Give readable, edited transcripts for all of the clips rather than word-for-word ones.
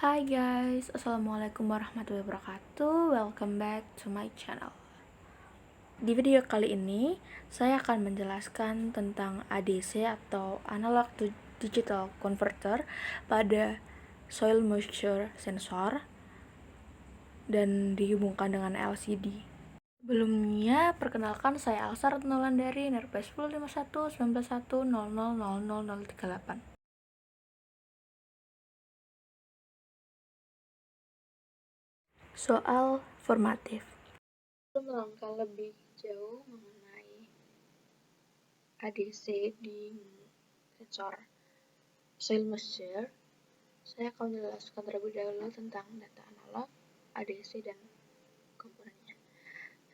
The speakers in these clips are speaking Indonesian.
Hai guys, Assalamualaikum warahmatullahi wabarakatuh. Welcome back to my channel. Di video kali ini, saya akan menjelaskan tentang ADC atau Analog to Digital Converter pada Soil Moisture Sensor dan dihubungkan dengan LCD. Sebelumnya, perkenalkan saya Alsa Retnolandari, NRP 1051 1991 000038. Soal formatif. Sebelum melangkah lebih jauh mengenai ADC di sensor soil moisture, saya akan menjelaskan terlebih dahulu tentang data analog, ADC, dan komponennya.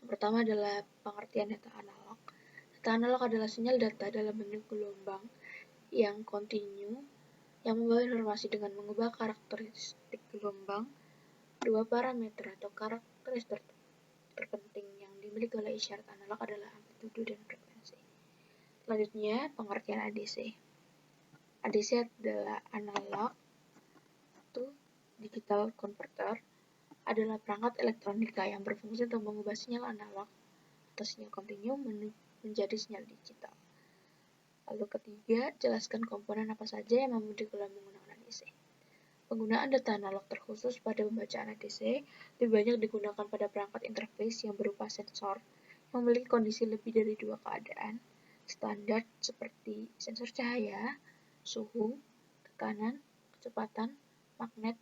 Yang pertama adalah pengertian data analog. Data analog adalah sinyal data dalam bentuk gelombang yang kontinu yang membawa informasi dengan mengubah karakteristik gelombang. Dua parameter atau karakteristik terpenting yang dimiliki oleh isyarat analog adalah amplitudo dan frekuensi. Selanjutnya, pengertian ADC. ADC adalah analog to digital converter, adalah perangkat elektronika yang berfungsi untuk mengubah sinyal analog atau sinyal kontinu menjadi sinyal digital. Lalu ketiga, jelaskan komponen apa saja yang memudahkan dalam menggunakan ADC. Penggunaan data analog terkhusus pada pembacaan ADC lebih banyak digunakan pada perangkat interface yang berupa sensor yang memiliki kondisi lebih dari dua keadaan standar seperti sensor cahaya, suhu, tekanan, kecepatan, magnet,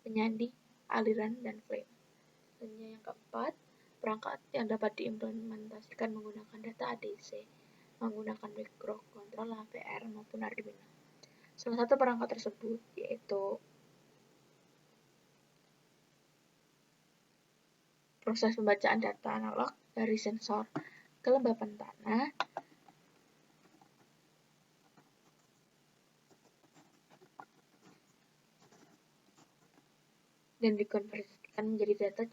penyandi, aliran, dan flame. Dan yang keempat, perangkat yang dapat diimplementasikan menggunakan data ADC menggunakan microcontroller AVR maupun Arduino. Salah satu perangkat tersebut yaitu proses pembacaan data analog dari sensor kelembapan tanah dan dikonversikan menjadi data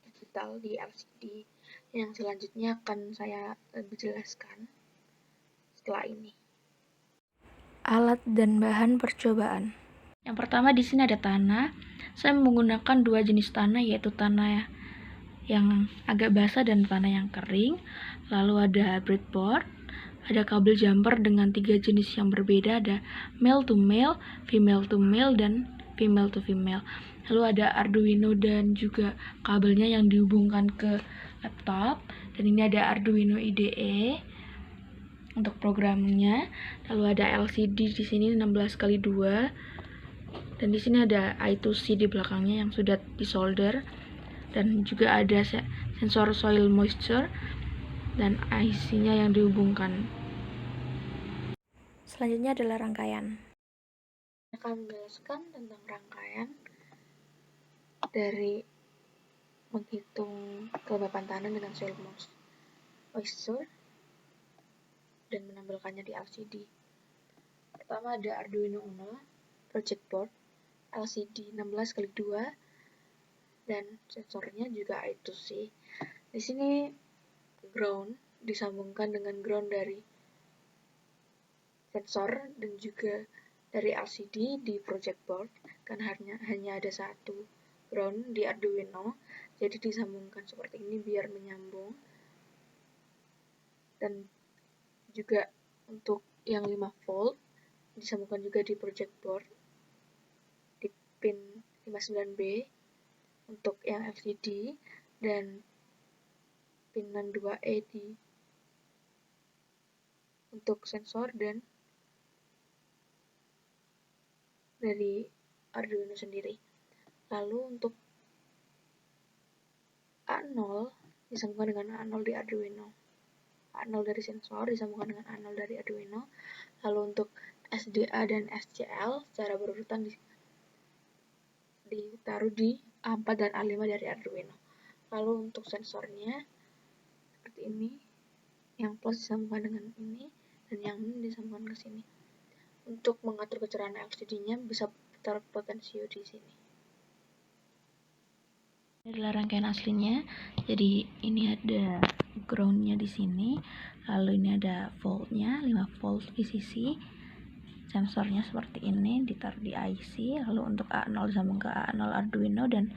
digital di LCD. Yang selanjutnya akan saya lebih jelaskan setelah ini. Alat dan bahan percobaan. Yang pertama di sini ada tanah. Saya menggunakan dua jenis tanah, yaitu tanah yang agak basah dan tanah yang kering. Lalu ada breadboard, ada kabel jumper dengan 3 jenis yang berbeda, ada male to male, female to male, dan female to female. Lalu ada Arduino dan juga kabelnya yang dihubungkan ke laptop, dan ini ada Arduino IDE untuk programnya. Lalu ada LCD di sini 16x2, dan di sini ada I2C di belakangnya yang sudah disolder, dan juga ada sensor soil moisture dan IC-nya yang dihubungkan. Selanjutnya adalah rangkaian. Saya akan menjelaskan tentang rangkaian dari menghitung kelembapan tanah dengan soil moisture dan menampilkannya di LCD. Pertama ada Arduino Uno, project board, LCD 16x2, dan sensornya juga I2C. Di sini ground disambungkan dengan ground dari sensor dan juga dari LCD di project board, kan hanya ada satu ground di Arduino, jadi disambungkan seperti ini biar menyambung. Dan juga untuk yang 5 volt disambungkan juga di project board di pin 59B untuk yang LCD, dan pin 62E untuk sensor dan dari Arduino sendiri. Lalu untuk A0 disambungkan dengan A0 di Arduino, A0 dari sensor disambungkan dengan A0 dari Arduino. Lalu untuk SDA dan SCL secara berurutan ditaruh di A4 dan A5 dari Arduino. Lalu untuk sensornya seperti ini, yang plus disambungkan dengan ini dan yang ini disambungkan ke sini. Untuk mengatur kecerahan LCD-nya bisa putar potensio di sini. Ini adalah rangkaian aslinya. Jadi ini ada ground-nya di sini, lalu ini ada volt-nya 5 volt VCC, sensornya seperti ini, ditaruh di IC, lalu untuk A0 disambung ke A0 Arduino, dan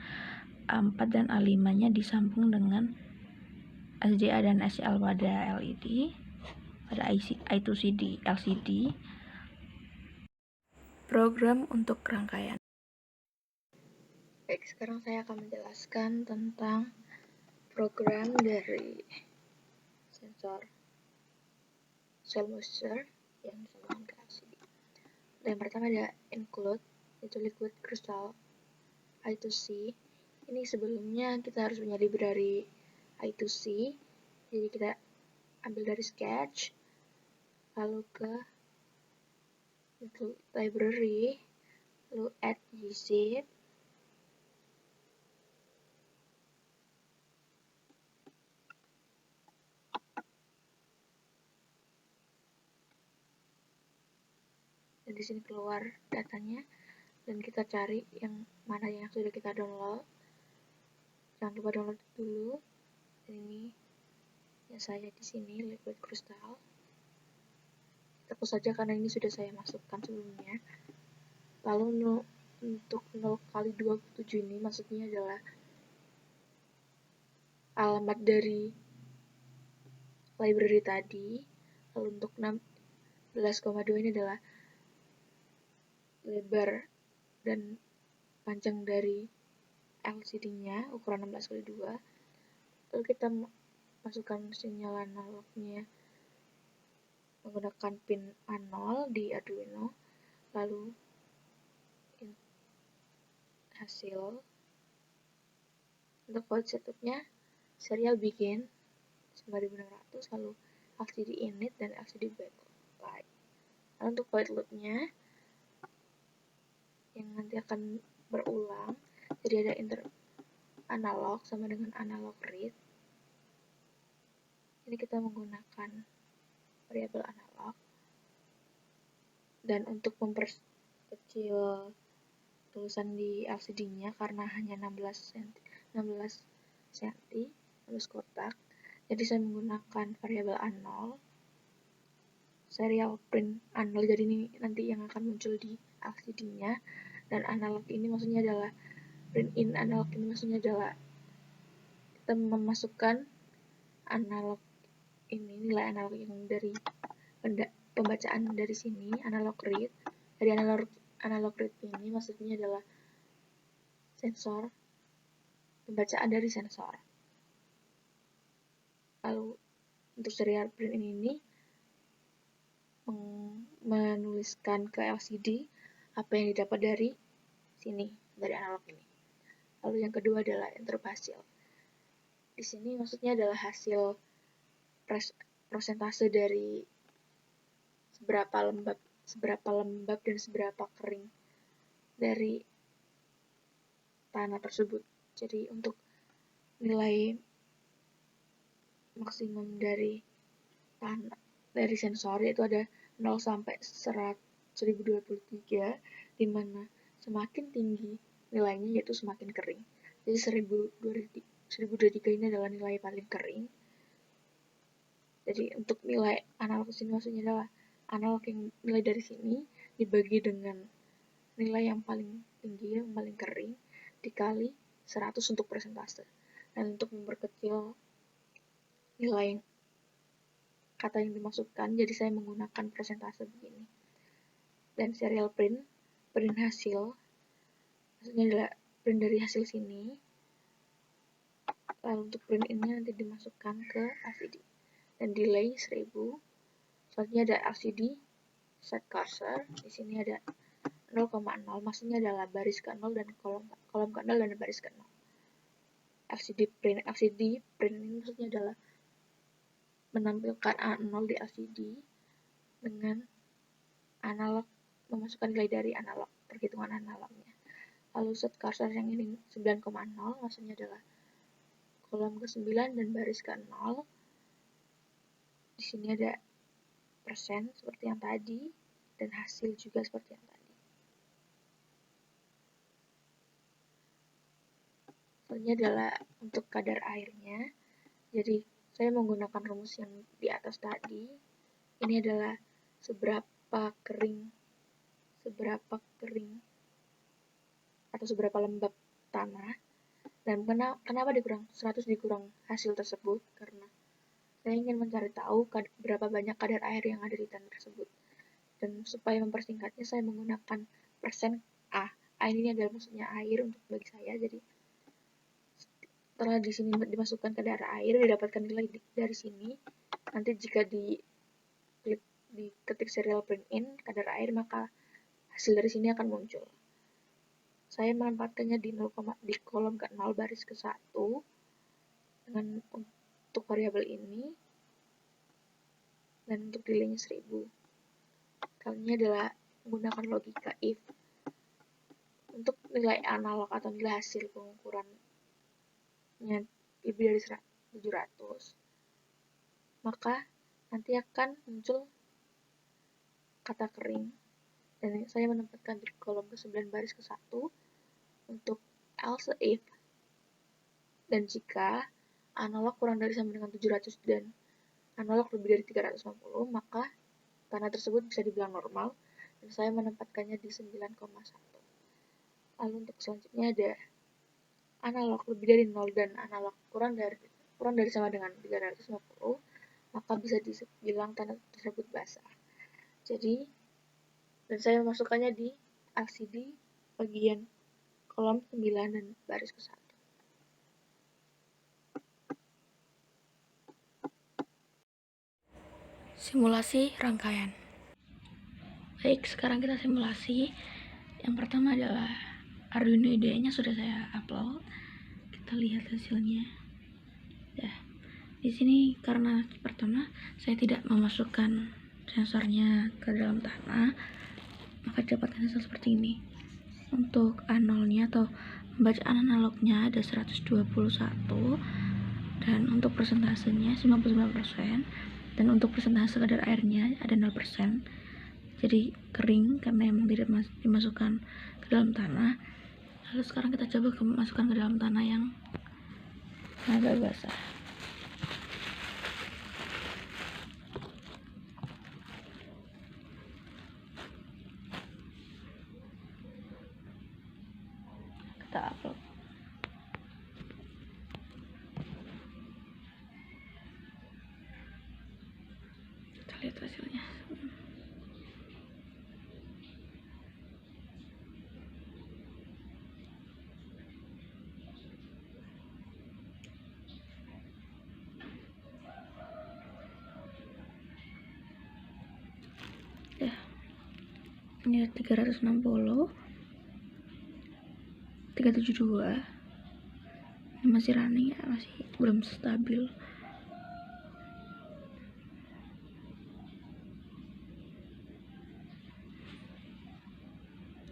A4 dan A5 nya disambung dengan SDA dan SCL pada LED, pada I2C di LCD. Program untuk rangkaian. Baik, sekarang saya akan menjelaskan tentang program dari sensor cell moisture yang disambungkan ke LCD. Yang pertama ada include, itu liquid crystal I2C. Ini sebelumnya kita harus punya library I2C, jadi kita ambil dari sketch, lalu ke include library, lalu add gzip, dan di sini keluar datanya, dan kita cari yang mana yang sudah kita download. Jangan lupa download dulu. Ini ya, saya di sini liquid crystal. Hapus saja karena ini sudah saya masukkan sebelumnya. Lalu untuk 0 kali 27 ini maksudnya adalah alamat dari library tadi. Lalu untuk 16,2 ini adalah lebar dan panjang dari LCD-nya, ukuran 16x2. Lalu kita masukkan sinyal analognya menggunakan pin A0 di Arduino. Lalu hasil untuk void setupnya serial begin 9600, lalu LCD init dan LCD backlight. Lalu untuk void loop-nya yang nanti akan berulang, jadi ada inter analog sama dengan analog read. Ini kita menggunakan variabel analog, dan untuk memperkecil tulisan di LCD-nya karena hanya 16 cm, 16 kotak, jadi saya menggunakan variabel A0, serial print A0, jadi ini nanti yang akan muncul di LCD-nya. Dan analog ini maksudnya adalah print in analog, ini maksudnya adalah kita memasukkan analog ini, nilai analog yang dari pembacaan dari sini, analog read. Dari analog read ini maksudnya adalah sensor, pembacaan dari sensor. Lalu untuk serial print ini menuliskan ke LCD apa yang didapat dari sini, dari analog ini. Lalu yang kedua adalah interrupt hasil. Di sini maksudnya adalah hasil persentase dari seberapa lembab dan seberapa kering dari tanah tersebut. Jadi untuk nilai maksimum dari tanah dari sensor itu ada 0 sampai 1023, di mana semakin tinggi nilainya yaitu semakin kering. Jadi 1023 ini adalah nilai paling kering. Jadi untuk nilai analog sini maksudnya adalah analog yang nilai dari sini dibagi dengan nilai yang paling tinggi, yang paling kering, dikali 100 untuk persentase. Dan untuk memperkecil nilai kata yang dimasukkan, jadi saya menggunakan persentase begini. Dan serial print hasil, maksudnya adalah print dari hasil sini. Lalu untuk print ini nanti dimasukkan ke LCD. Dan delay 1000. Selanjutnya ada LCD set cursor. Di sini ada 0,0, maksudnya adalah baris ke 0 dan kolom ke 0 dan baris ke 0. LCD print ini maksudnya adalah menampilkan A0 di LCD dengan analog, memasukkan nilai dari analog, perhitungan analognya. Lalu set cursor yang ini 9,0, maksudnya adalah kolom ke 9 dan baris ke 0. Di sini ada persen seperti yang tadi, dan hasil juga seperti yang tadi. Selanjutnya adalah untuk kadar airnya. Jadi saya menggunakan rumus yang di atas tadi. Ini adalah seberapa kering seberapa kering atau seberapa lembab tanah, dan kenapa dikurang 100 dikurang hasil tersebut, karena saya ingin mencari tahu berapa banyak kadar air yang ada di tanah tersebut. Dan supaya mempersingkatnya, saya menggunakan persen A. A ini adalah maksudnya air untuk bagi saya. Jadi setelah di sini dimasukkan kadar air, didapatkan nilai dari sini. Nanti jika diketik serial print in kadar air, maka hasil dari sini akan muncul. Saya menempatkannya di kolom ke-0 baris ke-1 dengan untuk variabel ini, dan untuk nilainya 1000. Kali ini adalah menggunakan logika if. Untuk nilai analog atau nilai hasil pengukurannya lebih dari 700, maka nanti akan muncul kata kering, dan saya menempatkan di kolom ke-9 baris ke-1 untuk else if, dan jika analog kurang dari sama dengan 700 dan analog lebih dari 350, maka tanah tersebut bisa dibilang normal, dan saya menempatkannya di 9,1. Lalu untuk selanjutnya ada analog lebih dari 0 dan analog kurang dari sama dengan 350, maka bisa dibilang tanah tersebut basah. Jadi, dan saya memasukkannya di LCD bagian kolom 9 dan baris ke-1. Simulasi rangkaian. Baik, sekarang kita simulasi. Yang pertama adalah Arduino IDE-nya sudah saya upload. Kita lihat hasilnya. Ya, di sini karena pertama saya tidak memasukkan sensornya ke dalam tanah, maka dapatkan hasil seperti ini. Untuk A0-nya atau pembacaan analognya ada 121, dan untuk persentasenya 99%, dan untuk persentase kadar airnya ada 0%. Jadi kering karena emang tidak dimasukkan ke dalam tanah. Lalu sekarang kita coba masukkan ke dalam tanah yang agak basah. Kita upload. Kita lihat hasilnya. Ya, ini ada 360, 372. Ini masih running ya, masih belum stabil.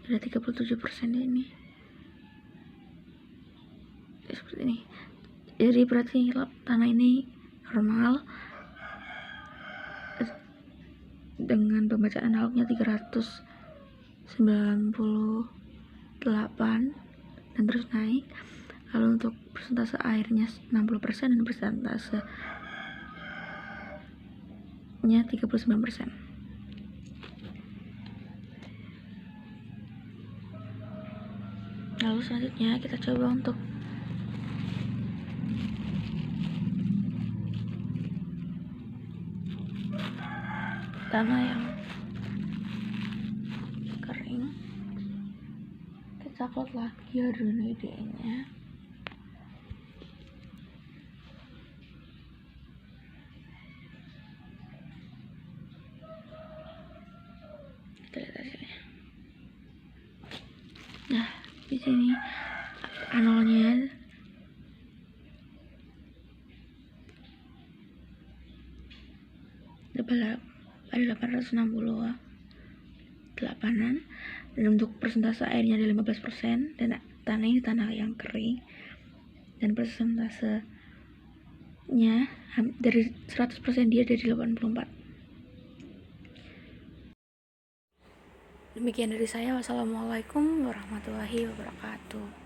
Ada 37% ini. Seperti ini. Jadi berarti tanah ini normal dengan pembacaan analognya 398 dan terus naik. Lalu untuk persentase airnya 60% dan persentasenya 39%. Lalu selanjutnya kita coba untuk tanah yang kering. Kita upload lagi Arduino IDE-nya. Kita lihat hasilnya. Nah, di sini A0-nya ada 868-an, dan untuk persentase airnya ada 15%, dan tanah ini tanah yang kering, dan persentasenya dari 100% dia dari 84. Demikian dari saya. Wassalamualaikum warahmatullahi wabarakatuh.